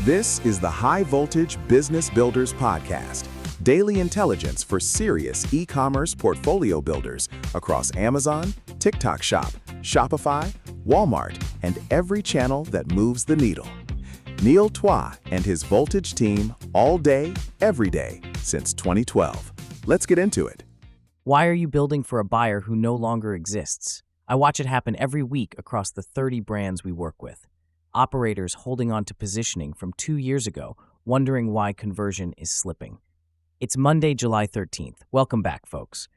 This is the High Voltage Business Builders Podcast, daily intelligence for serious e-commerce portfolio builders across Amazon, TikTok Shop, Shopify, Walmart, and every channel that moves the needle. Neil Twa and his Voltage team all day, every day, since 2012. Let's get into it. Why are you building for a buyer who no longer exists? I watch it happen every week across the 30 brands we work with. Operators holding on to positioning from 2 years ago, wondering why conversion is slipping. It's Monday, July 13th. Welcome back, folks.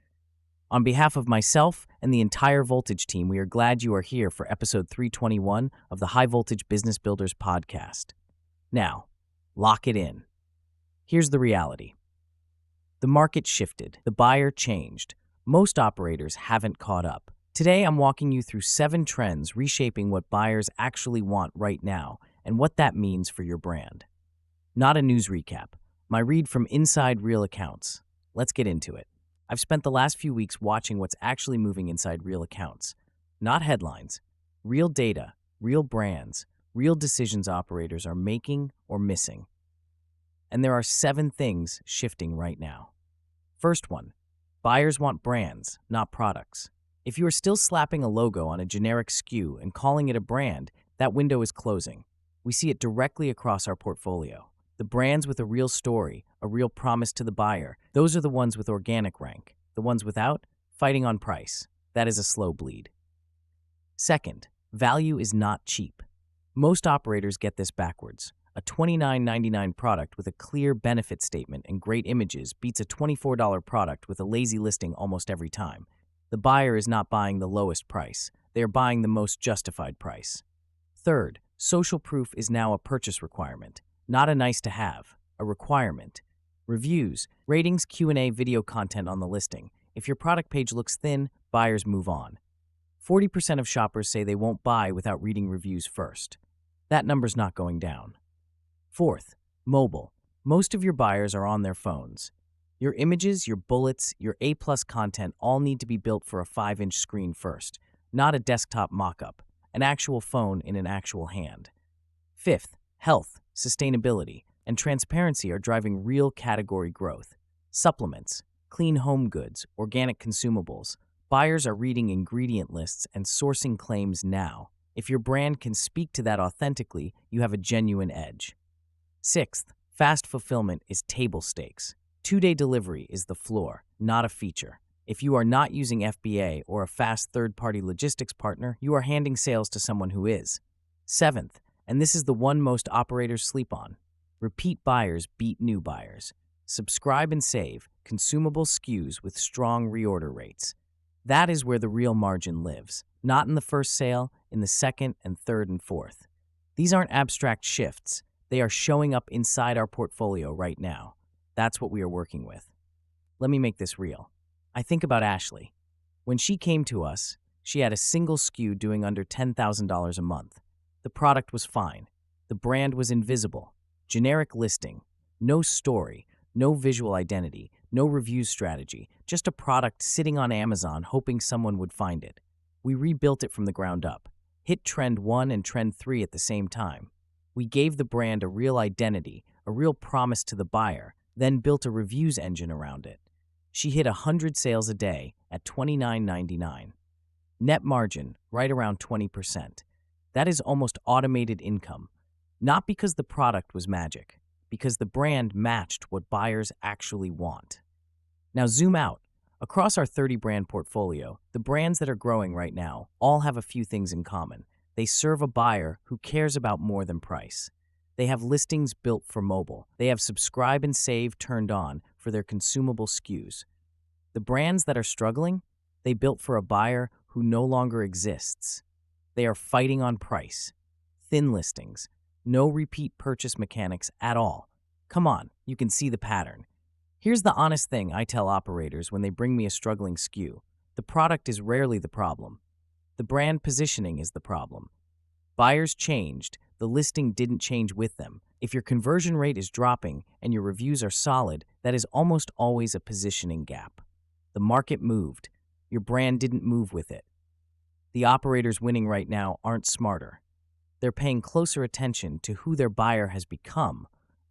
On behalf of myself and the entire Voltage team, we are glad you are here for episode 321 of the High Voltage Business Builders podcast. Now, lock it in. Here's the reality. The market shifted. The buyer changed. Most operators haven't caught up. Today, I'm walking you through 7 trends reshaping what buyers actually want right now and what that means for your brand. Not a news recap. My read from inside real accounts. Let's get into it. I've spent the last few weeks watching what's actually moving inside real accounts. Not headlines. Real data, real brands, real decisions operators are making or missing. And there are 7 things shifting right now. First one, buyers want brands, not products. If you are still slapping a logo on a generic SKU and calling it a brand, that window is closing. We see it directly across our portfolio. The brands with a real story, a real promise to the buyer, those are the ones with organic rank. The ones without, fighting on price. That is a slow bleed. Second, value is not cheap. Most operators get this backwards. A $29.99 product with a clear benefit statement and great images beats a $24 product with a lazy listing almost every time. The buyer is not buying the lowest price. They are buying the most justified price. Third, social proof is now a purchase requirement, not a nice to have, a requirement. Reviews, ratings, Q&A, video content on the listing. If your product page looks thin, buyers move on. 40% of shoppers say they won't buy without reading reviews first. That number's not going down. Fourth, mobile. Most of your buyers are on their phones. Your images, your bullets, your A-plus content all need to be built for a 5-inch screen first, not a desktop mock-up, an actual phone in an actual hand. Fifth, health, sustainability, and transparency are driving real category growth. Supplements, clean home goods, organic consumables. Buyers are reading ingredient lists and sourcing claims now. If your brand can speak to that authentically, you have a genuine edge. Sixth, fast fulfillment is table stakes. 2-day delivery is the floor, not a feature. If you are not using FBA or a fast third-party logistics partner, you are handing sales to someone who is. Seventh, and this is the one most operators sleep on, repeat buyers beat new buyers. Subscribe and save, consumable SKUs with strong reorder rates. That is where the real margin lives, not in the first sale, in the second and third and fourth. These aren't abstract shifts. They are showing up inside our portfolio right now. That's what we are working with. Let me make this real. I think about Ashley. When she came to us, she had a single SKU doing under $10,000 a month. The product was fine. The brand was invisible. Generic listing. No story. No visual identity. No review strategy. Just a product sitting on Amazon hoping someone would find it. We rebuilt it from the ground up. Hit Trend 1 and Trend 3 at the same time. We gave the brand a real identity, a real promise to the buyer, then built a reviews engine around it. She hit 100 sales a day at $29.99. Net margin, right around 20%. That is almost automated income. Not because the product was magic, because the brand matched what buyers actually want. Now zoom out. Across our 30-brand portfolio, the brands that are growing right now all have a few things in common. They serve a buyer who cares about more than price. They have listings built for mobile. They have subscribe and save turned on for their consumable SKUs. The brands that are struggling, they built for a buyer who no longer exists. They are fighting on price. Thin listings. No repeat purchase mechanics at all. Come on, you can see the pattern. Here's the honest thing I tell operators when they bring me a struggling SKU. The product is rarely the problem. The brand positioning is the problem. Buyers changed. The listing didn't change with them. If your conversion rate is dropping and your reviews are solid, that is almost always a positioning gap. The market moved. Your brand didn't move with it. The operators winning right now aren't smarter. They're paying closer attention to who their buyer has become,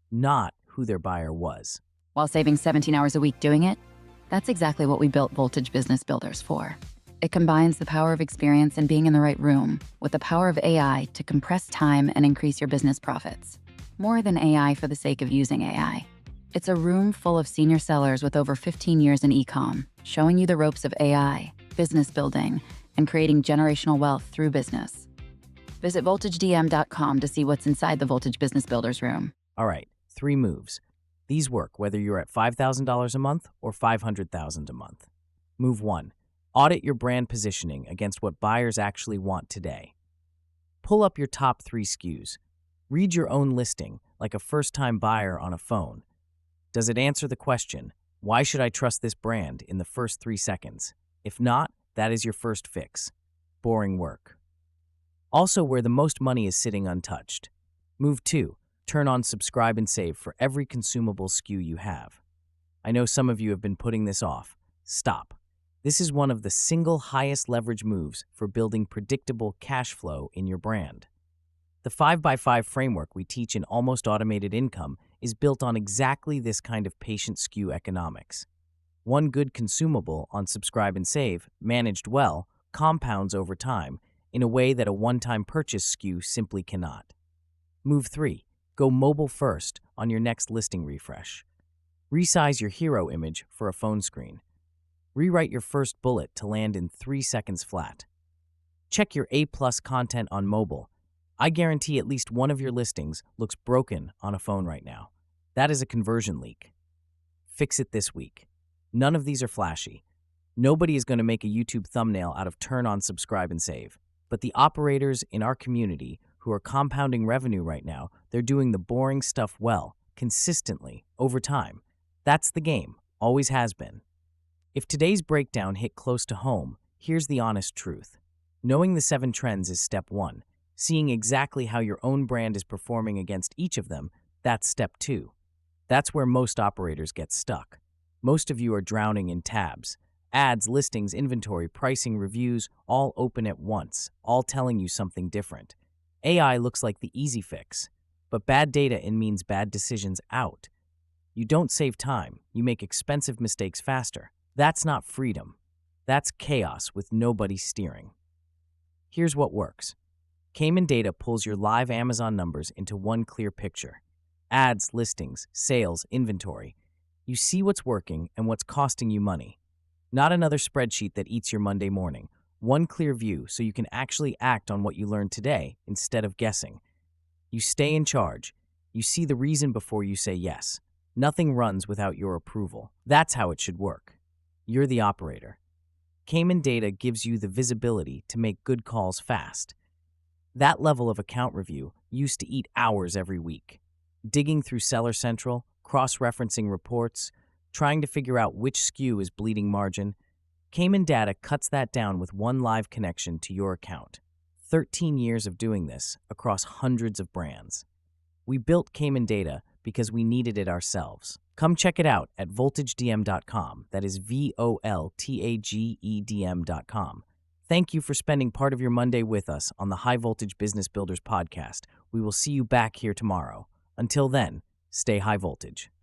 not who their buyer was. While saving 17 hours a week doing it, that's exactly what we built Voltage Business Builders for. It combines the power of experience and being in the right room with the power of AI to compress time and increase your business profits. More than AI for the sake of using AI. It's a room full of senior sellers with over 15 years in e-com, showing you the ropes of AI, business building, and creating generational wealth through business. Visit VoltageDM.com to see what's inside the Voltage Business Builders room. All right, 3 moves. These work whether you're at $5,000 a month or $500,000 a month. Move 1. Audit your brand positioning against what buyers actually want today. Pull up your top 3 SKUs. Read your own listing like a first-time buyer on a phone. Does it answer the question, why should I trust this brand, in the first 3 seconds? If not, that is your first fix. Boring work. Also, where the most money is sitting untouched. Move 2. Turn on subscribe and save for every consumable SKU you have. I know some of you have been putting this off. Stop. This is one of the single highest leverage moves for building predictable cash flow in your brand. The 5x5 framework we teach in Almost Automated Income is built on exactly this kind of patient SKU economics. One good consumable on subscribe and save, managed well, compounds over time in a way that a one-time purchase SKU simply cannot. Move 3. Go mobile first on your next listing refresh. Resize your hero image for a phone screen. Rewrite your first bullet to land in 3 seconds flat. Check your A+ content on mobile. I guarantee at least one of your listings looks broken on a phone right now. That is a conversion leak. Fix it this week. None of these are flashy. Nobody is going to make a YouTube thumbnail out of turn on subscribe and save. But the operators in our community who are compounding revenue right now, they're doing the boring stuff well, consistently, over time. That's the game, always has been. If today's breakdown hit close to home, here's the honest truth. Knowing the 7 trends is step 1. Seeing exactly how your own brand is performing against each of them, that's step 2. That's where most operators get stuck. Most of you are drowning in tabs. Ads, listings, inventory, pricing, reviews, all open at once, all telling you something different. AI looks like the easy fix, but bad data in means bad decisions out. You don't save time, you make expensive mistakes faster. That's not freedom. That's chaos with nobody steering. Here's what works. Caiman Data pulls your live Amazon numbers into one clear picture. Ads, listings, sales, inventory. You see what's working and what's costing you money. Not another spreadsheet that eats your Monday morning. One clear view so you can actually act on what you learned today instead of guessing. You stay in charge. You see the reason before you say yes. Nothing runs without your approval. That's how it should work. You're the operator. Caiman Data gives you the visibility to make good calls fast. That level of account review used to eat hours every week. Digging through Seller Central, cross-referencing reports, trying to figure out which SKU is bleeding margin. Caiman Data cuts that down with one live connection to your account. 13 years of doing this across hundreds of brands. We built Caiman Data because we needed it ourselves. Come check it out at VoltageDM.com. That is VoltageDM.com. Thank you for spending part of your Monday with us on the High Voltage Business Builders podcast. We will see you back here tomorrow. Until then, stay high voltage.